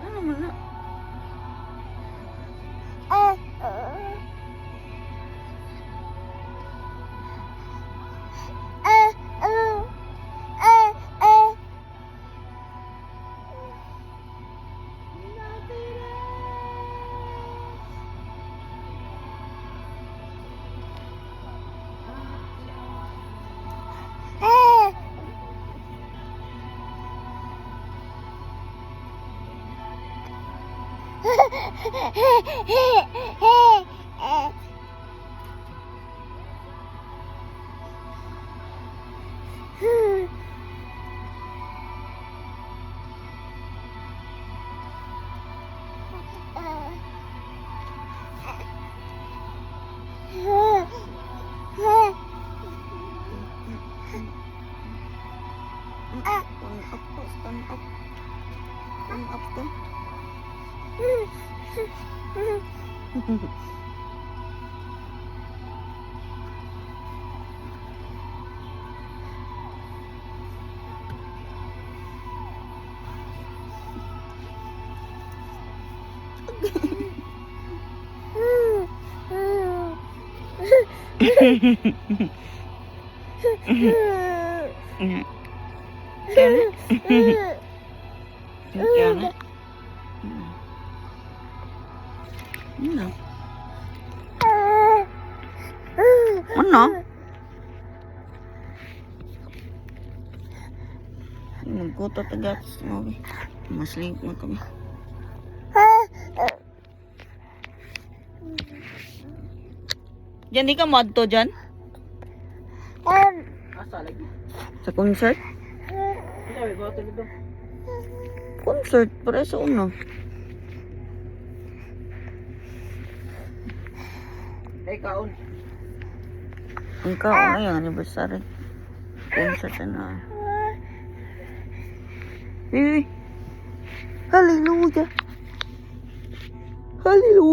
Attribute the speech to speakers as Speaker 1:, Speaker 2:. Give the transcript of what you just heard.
Speaker 1: Ano man na? Stand up ka. Kaya na. Ano? Nagkuto tagat. Masling mo kami. Diyan di ka madto dyan?
Speaker 2: Asa lagi?
Speaker 1: Sa concert?
Speaker 2: Sabi ba ito dito?
Speaker 1: Concert, para sa una.
Speaker 2: Ay kaon.
Speaker 1: Ang kaon ay anniversary. Concert na. Hallelujah. Hallelujah.